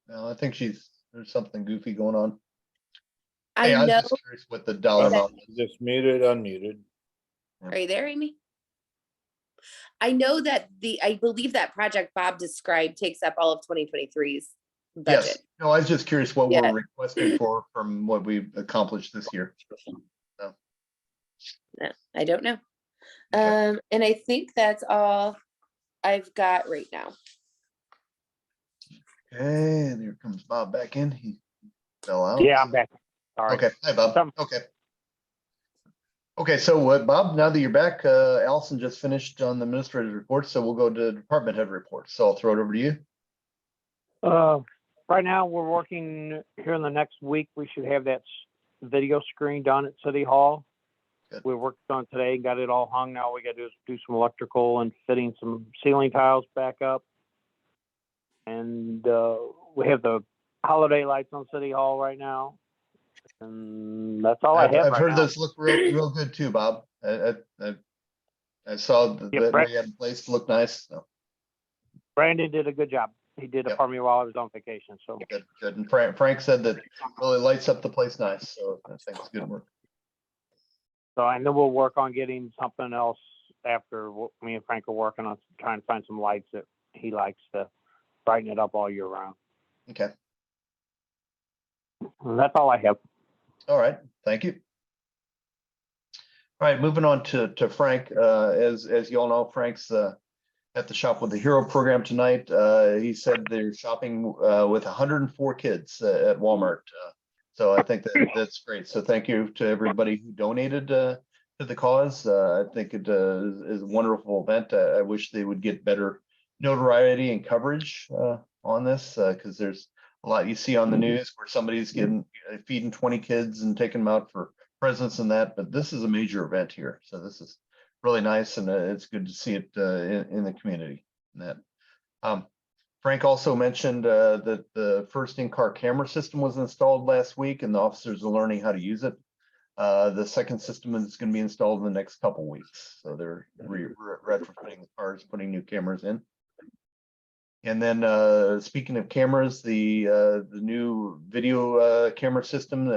No, I think there's something goofy going on. I Hey, I was know. just curious what the dollar amount is. Just muted, unmuted. Are you there, Amy? I know that I believe that project Bob described takes up all of 2023's budget. Yes, no, I was just curious what Yeah. we're requesting for from what we've accomplished this year. No, I don't know. Okay. And I think that's all I've got right now. Okay, there comes Bob back in. He fell out. Yeah, I'm back. Sorry. Okay, hi Bob. Some- Okay. Okay, so Bob, now that you're back, Allison just finished on the administrative report, so we'll go to department head reports. So I'll throw it over to you. Right now, we're working here in the next week. We should have that video screen done at City Hall. Good. We worked on it today, got it all hung. Now we got to do some electrical and fitting some ceiling tiles back up. And we have the holiday lights on City Hall right now. And that's all I have I've right heard now. those look real good too, Bob. I saw Yeah, that Brett- we had in place to look nice. So Brandon did a good job. He did it Yep. for me while I was on vacation, so. good, good. And Frank said that really lights up the place nice. So I think it's good work. So I know we'll work on getting something else after me and Frank are working on trying to find some lights that he likes to brighten it up all year round. Okay. And that's all I have. All right. Thank you. All right, moving on to Frank. As you all know, Frank's at the Shop with the Hero program tonight. He said they're shopping with 104 kids at Walmart. So I think that's great. So thank you to everybody who donated to the cause. I think it is a wonderful event. I wish they would get better notoriety and coverage on this because there's a lot you see on the news where somebody's feeding 20 kids and taking them out for presents and that. But this is a major event here. So this is really nice, and it's good to see it in the community. And that Frank also mentioned that the first in-car camera system was installed last week, and the officers are learning how to use it. The second system is going to be installed in the next couple weeks, so they're retrofitting the cars, putting new cameras in. And then speaking of cameras, the new video camera system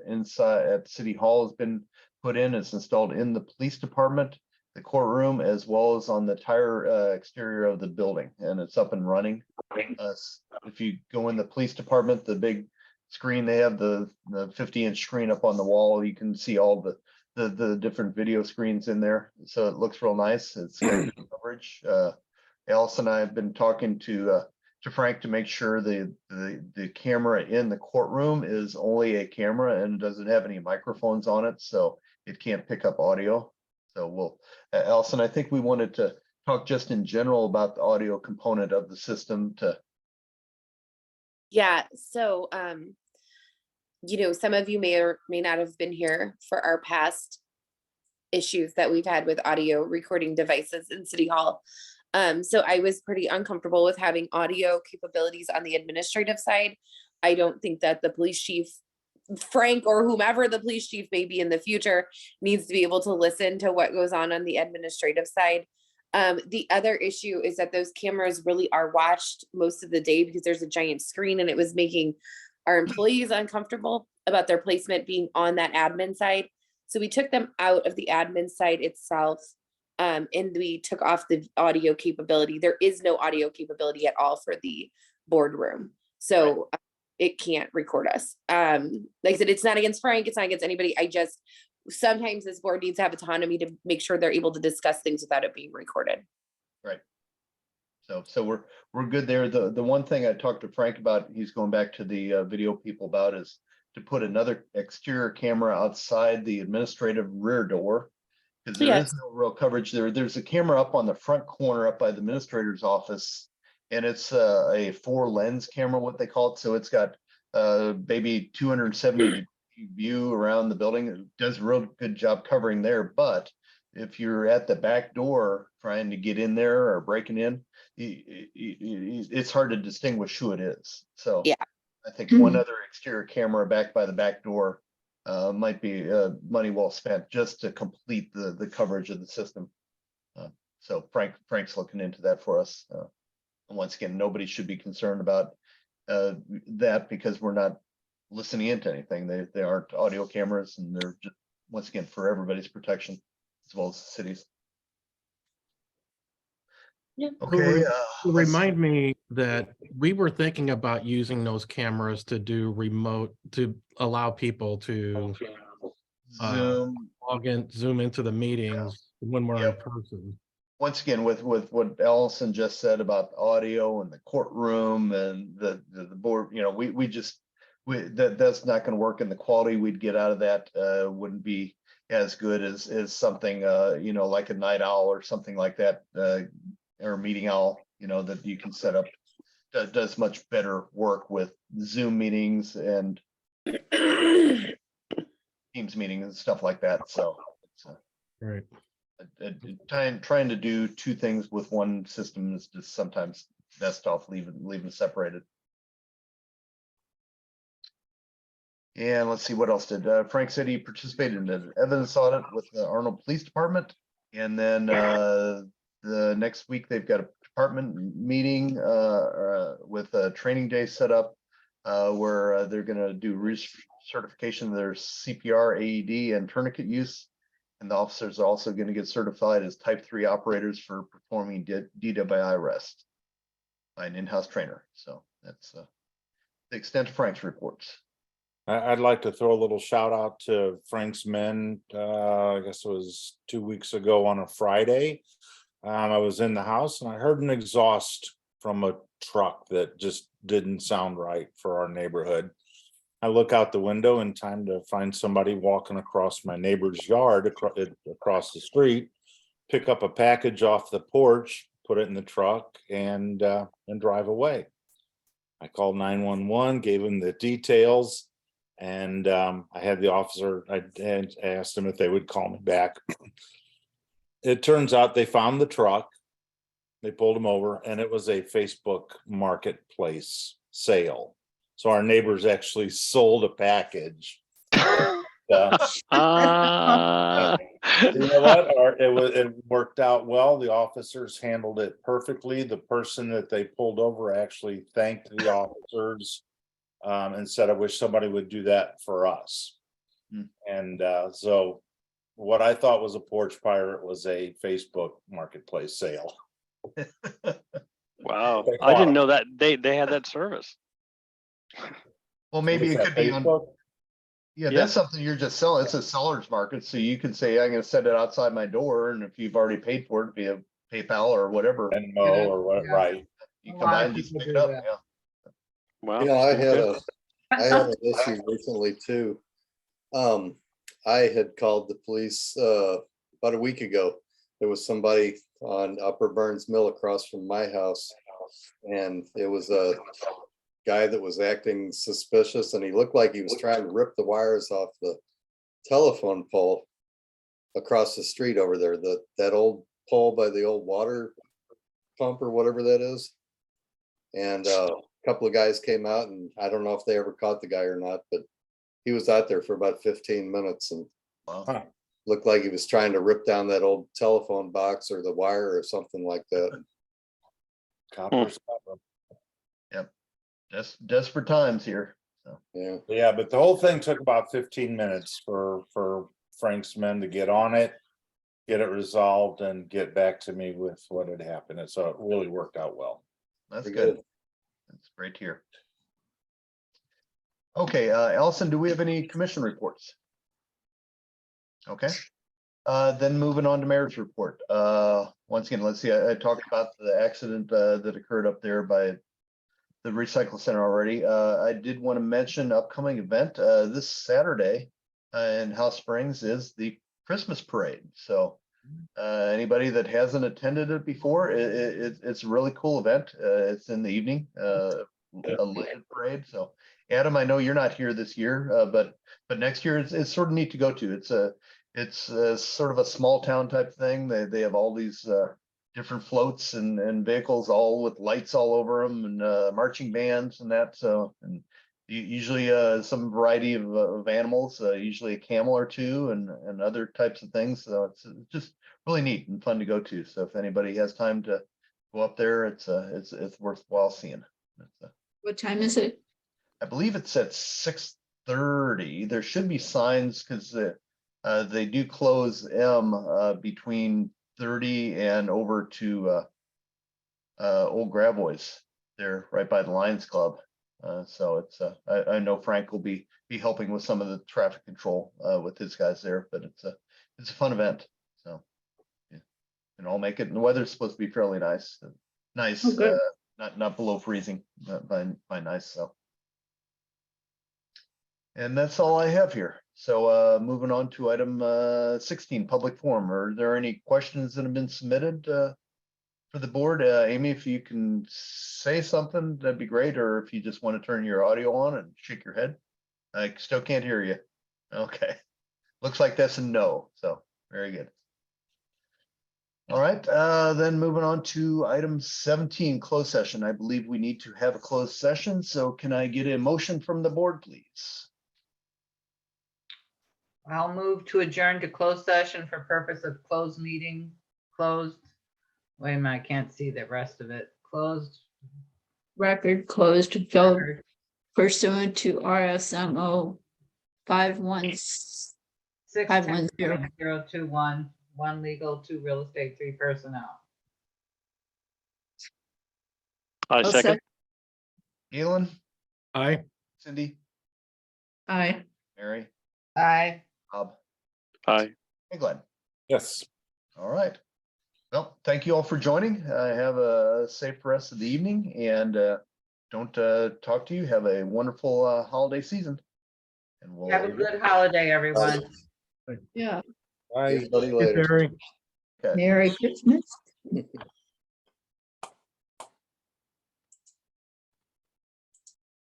inside at City Hall has been put in. It's installed in the police department, the courtroom, as well as on the entire exterior of the building, and it's up and running. If you go in the police department, the big screen, they have the 50-inch screen up on the wall. You can see all the different video screens in there, so it looks real nice. It's got good coverage. Alice and I have been talking to Frank to make sure the camera in the courtroom is only a camera and doesn't have any microphones on it, so it can't pick up audio. So Allison, I think we wanted to talk just in general about the audio component of the system to. Yeah, so some of you may or may not have been here for our past issues that we've had with audio recording devices in City Hall. So I was pretty uncomfortable with having audio capabilities on the administrative side. I don't think that the police chief, Frank, or whomever the police chief may be in the future, needs to be able to listen to what goes on the administrative side. The other issue is that those cameras really are watched most of the day because there's a giant screen, and it was making our employees uncomfortable about their placement being on that admin side. So we took them out of the admin side itself, and we took off the audio capability. There is no audio capability at all for the boardroom. So it can't record us. Like I said, it's not against Frank, it's not against anybody. Sometimes this board needs to have autonomy to make sure they're able to discuss things without it being recorded. Right. So we're good there. The one thing I talked to Frank about, he's going back to the video people about, is to put another exterior camera outside the administrative rear door, because there is no real coverage there. There's a camera up on the front corner up by the administrator's office, and it's a 4-lens camera, what they call it. So it's got maybe 270 view around the building. It does a real good job covering there. But if you're at the back door trying to get in there or breaking in, it's hard to distinguish who it is. So yeah, I think one other exterior camera back by the back door might be money well spent just to complete the coverage of the system. So Frank's looking into that for us. And once again, nobody should be concerned about that, because we're not listening into anything. They aren't audio cameras, and they're just, once again, for everybody's protection as well as the cities. Yeah. Okay. Remind me that we were thinking about using those cameras to do remote, to allow people to zoom into the meetings when we're in person. Once again, with what Allison just said about the audio and the courtroom and the board, that's not going to work, and the quality we'd get out of that wouldn't be as good as something like a night owl or something like that, or a meeting owl, that you can set up. Does much better work with Zoom meetings and Teams meetings and stuff like that. So right. Trying to do two things with one system is just sometimes best off leaving separated. And let's see, what else did Frank said he participated in an evidence audit with the Arnold Police Department. And then the next week they've got a department meeting with a training day set up where they're going to do certification of their CPR, AED, and tourniquet use. And the officers are also going to get certified as type 3 operators for performing DWI arrest by an in-house trainer. So that's the extent of Frank's reports. I'd like to throw a little shout out to Frank's Men. I guess it was 2 weeks ago on a Friday. I was in the house and I heard an exhaust from a truck that just didn't sound right for our neighborhood. I look out the window in time to find somebody walking across my neighbor's yard across the street, pick up a package off the porch, put it in the truck, and drive away. I called 911, gave him the details. And I had the officer, I asked them if they would call me back. It turns out they found the truck. They pulled him over and it was a Facebook marketplace sale. So our neighbors actually sold a package. You know what? It worked out well. The officers handled it perfectly. The person that they pulled over actually thanked the officers and said, I wish somebody would do that for us. And so what I thought was a porch pirate was a Facebook marketplace sale. Wow, I didn't know that they had that service. Well, maybe it could be on. Yeah, Yeah. that's something you're just selling. It's a seller's market. So you can say, I'm going to set it outside my door. And if you've already paid for it via PayPal or whatever, Venmo or what, Yeah. right? you A come lot by of and just people pick it do up. that. Yeah. Wow. You know, I had good. an issue recently too. I had called the police about a week ago. There was somebody on Upper Burns Mill across from my house, and it was a guy that was acting suspicious, and he looked like he was trying to rip the wires off the telephone pole across the street over there. That old pole by the old water pump or whatever that is. And a couple of guys came out, and I don't know if they ever caught the guy or not, but he was out there for about 15 minutes and Wow. looked like he was trying to rip down that old telephone box or the wire or something like that. Coppers. Just desperate times here. So. Yeah. Yeah, but the whole thing took about 15 minutes for Frank's Men to get on it, get it resolved, and get back to me with what had happened. And so it really worked out well. That's Very good. good. That's great to hear. Okay, Allison, do we have any commission reports? Okay. Then moving on to mayor's report. Once again, let's see, I talked about the accident that occurred up there by the recycle center already. I did want to mention upcoming event this Saturday in House Springs is the Christmas parade. So anybody that hasn't attended it before, it's a really cool event. It's in the evening, a lit parade. So Adam, I know you're not here this year, but next year it's sort of neat to go to. It's sort of a small town type thing. They have all these different floats and vehicles, all with lights all over them, and marching bands and that. So, and usually some variety of animals, usually a camel or two, and other types of things. So it's just really neat and fun to go to. So if anybody has time to go up there, it's worthwhile seeing. What time is it? I believe it's at 6:30. There should be signs because they do close between 30 and over to Old Gravois there right by the Lions Club. So it's I know Frank will be helping with some of the traffic control with his guys there, but it's a fun event. So yeah, and I'll make it. And the weather's supposed to be fairly nice. Nice, Oh, good. not below freezing, by nice. So. And that's all I have here. So moving on to item 16, public forum. Are there any questions that have been submitted for the board? Amy, if you can say something, that'd be great. Or if you just want to turn your audio on and shake your head. I still can't hear you. Okay. Looks like that's a no. So very good. All right. Then moving on to item 17, closed session. I believe we need to have a closed session. So can I get a motion from the board, please? I'll move to adjourn to closed session for purpose of closed meeting, closed. Wait a minute, I can't see the rest of it. Closed. Record closed to go record, pursuant to RSMO 510. 610-021, 1 legal, 2 real estate, 3 personnel. I second. Galen, Aye. Cindy, Aye. Mary, Aye. Bob, Aye. and Glenn. Yes. All right. Well, thank you all for joining. Have a safe rest of the evening and don't talk to you. Have a wonderful holiday season. And we'll Have a good holiday, everyone. Yeah. Bye. Everybody later. Terry. Okay. Merry Christmas.